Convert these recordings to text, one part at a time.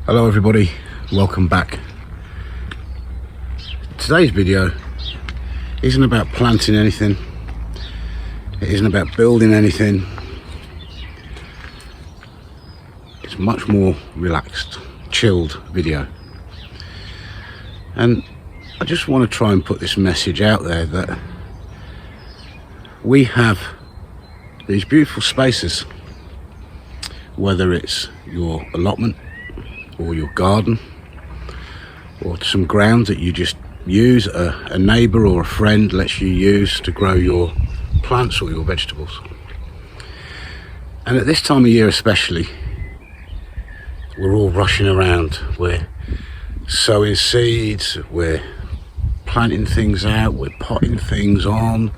Hello everybody, welcome back. Today's video isn't about planting anything, it isn't about building anything. It's a much more relaxed, chilled video. And I just want to try and put this message out there that we have these beautiful spaces, whether it's your allotment or your garden or some ground that you just use, a neighbour or a friend lets you use to grow your plants or your vegetables. And at this time of year especially, we're all rushing around, we're sowing seeds, we're planting things out, we're potting things on,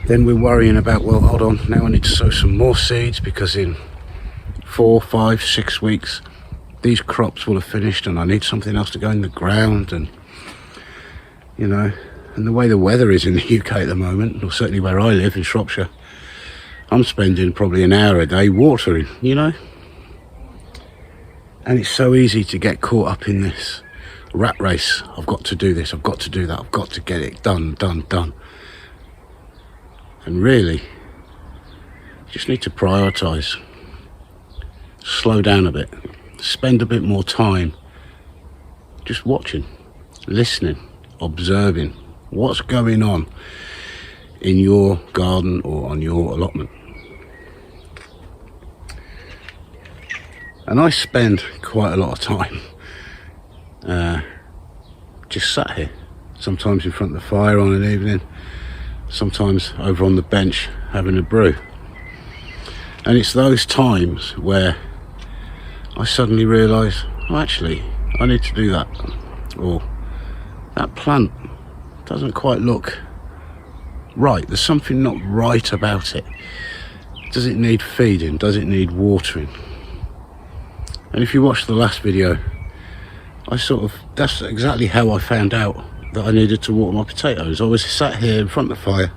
then we're worrying about, well, hold on, now I need to sow some more seeds because in 4, 5, 6 weeks these crops will have finished and I need something else to go in the ground. And you know, and the way the weather is in the UK at the moment, or certainly where I live in Shropshire, I'm spending probably an hour a day watering, you know. And it's so easy to get caught up in this rat race. I've got to do this, I've got to do that, I've got to get it done. And really, you just need to prioritise. Slow down a bit. Spend a bit more time just watching, listening, observing what's going on in your garden or on your allotment. And I spend quite a lot of time just sat here, sometimes in front of the fire on an evening, sometimes over on the bench having a brew. And it's those times where I suddenly realise, oh, actually, I need to do that. Or that plant doesn't quite look right. There's something not right about it. Does it need feeding? Does it need watering? And if you watched the last video, that's exactly how I found out that I needed to water my potatoes. I was sat here in front of the fire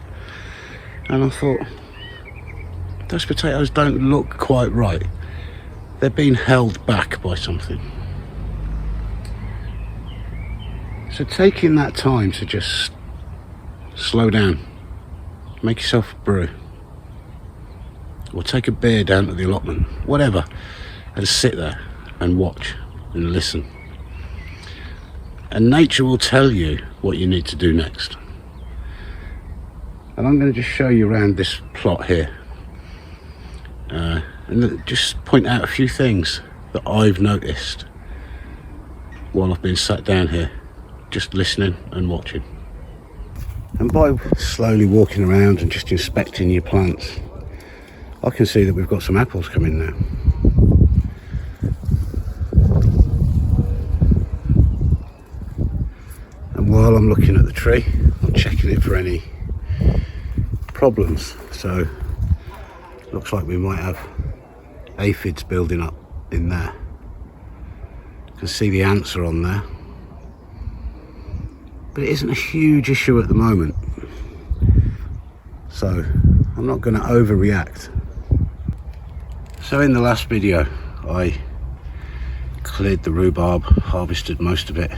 and I thought, those potatoes don't look quite right. They're being held back by something. So taking that time to just slow down, make yourself a brew, or take a beer down to the allotment, whatever, and sit there and watch and listen. And nature will tell you what you need to do next. And I'm going to just show you around this plot here. And just point out a few things that I've noticed while I've been sat down here, just listening and watching. And by slowly walking around and just inspecting your plants, I can see that we've got some apples coming now. And while I'm looking at the tree, I'm checking it for any problems. So looks like we might have aphids building up in there. You can see the ants are on there. But it isn't a huge issue at the moment. So I'm not going to overreact. So in the last video, I cleared the rhubarb, harvested most of it,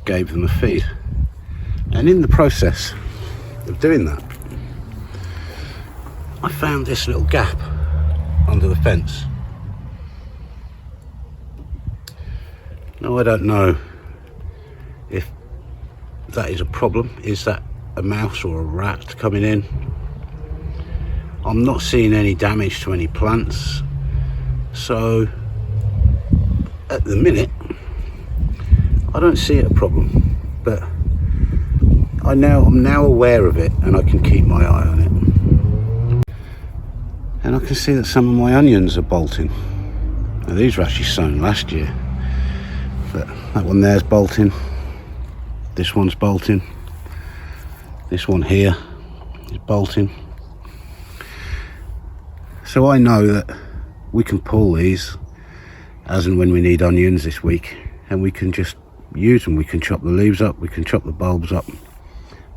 gave them a feed. And in the process of doing that, I found this little gap under the fence. Now I don't know if that is a problem. Is that a mouse or a rat coming in? I'm not seeing any damage to any plants, so at the minute I don't see it a problem, but I'm now aware of it and I can keep my eye on it. And I can see that some of my onions are bolting. Now these were actually sown last year, but that one there's bolting, this one's bolting, this one here is bolting. So I know that we can pull these as and when we need onions this week, and we can just use them. We can chop the leaves up, we can chop the bulbs up,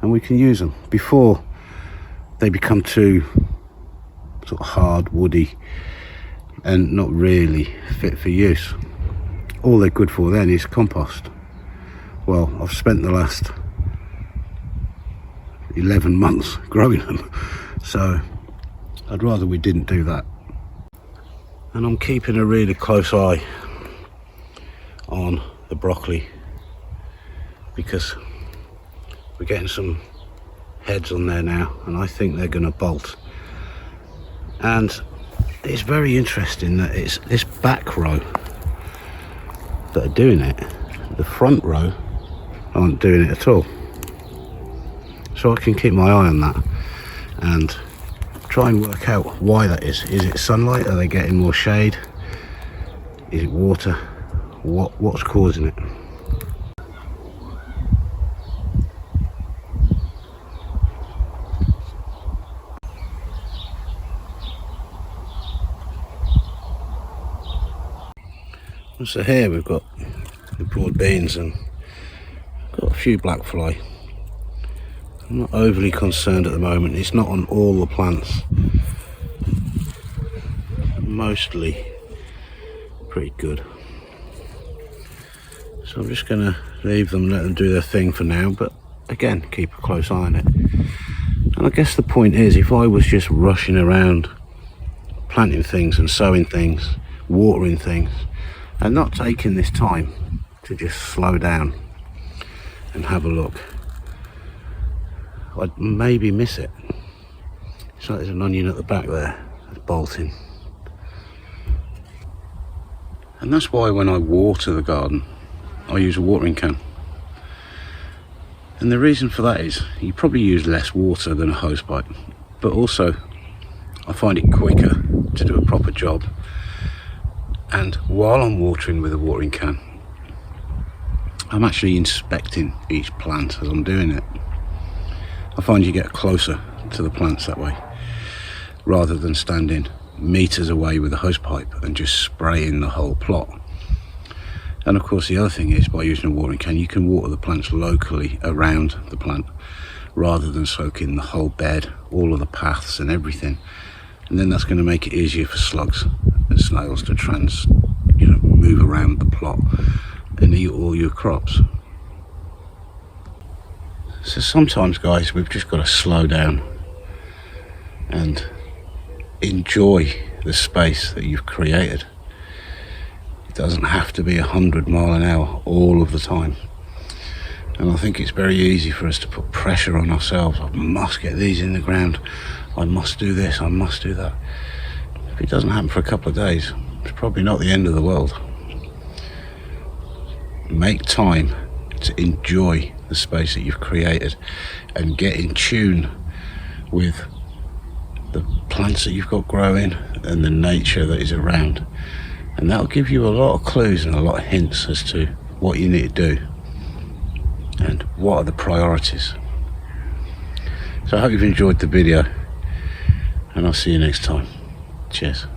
and we can use them before they become too sort of hard, woody, and not really fit for use. all they're good for then is compost. Well, I've spent the last 11 months growing them, so I'd rather we didn't do that. And I'm keeping a really close eye on the broccoli, because we're getting some heads on there now, and I think they're going to bolt. And it's very interesting that it's this back row that are doing it. The front row aren't doing it at all. So I can keep my eye on that and try and work out why that is. Is it sunlight? Are they getting more shade? Is it water? What's causing it? So here we've got the broad beans and got a few black fly. I'm not overly concerned at the moment. It's not on all the plants. Mostly pretty good. So I'm just going to leave them, let them do their thing for now, but again, keep a close eye on it. And I guess the point is, if I was just rushing around planting things and sowing things, watering things, and not taking this time to just slow down and have a look, I'd maybe miss it. It's like there's an onion at the back there that's bolting. And that's why when I water the garden, I use a watering can. And the reason for that is you probably use less water than a hose pipe, but also I find it quicker to do a proper job. And while I'm watering with a watering can, I'm actually inspecting each plant as I'm doing it. I find you get closer to the plants that way, rather than standing meters away with a hose pipe and just spraying the whole plot. And of course the other thing is, by using a watering can, you can water the plants locally around the plant, rather than soaking the whole bed, all of the paths and everything. And then that's going to make it easier for slugs and snails to move around the plot and eat all your crops. So sometimes, guys, we've just got to slow down and enjoy the space that you've created. It doesn't have to be 100 miles an hour all of the time. And I think it's very easy for us to put pressure on ourselves. I must get these in the ground. I must do this, I must do that. If it doesn't happen for a couple of days, it's probably not the end of the world. Make time to enjoy the space that you've created and get in tune with the plants that you've got growing and the nature that is around. And that'll give you a lot of clues and a lot of hints as to what you need to do and what are the priorities. So I hope you've enjoyed the video, and I'll see you next time. Cheers.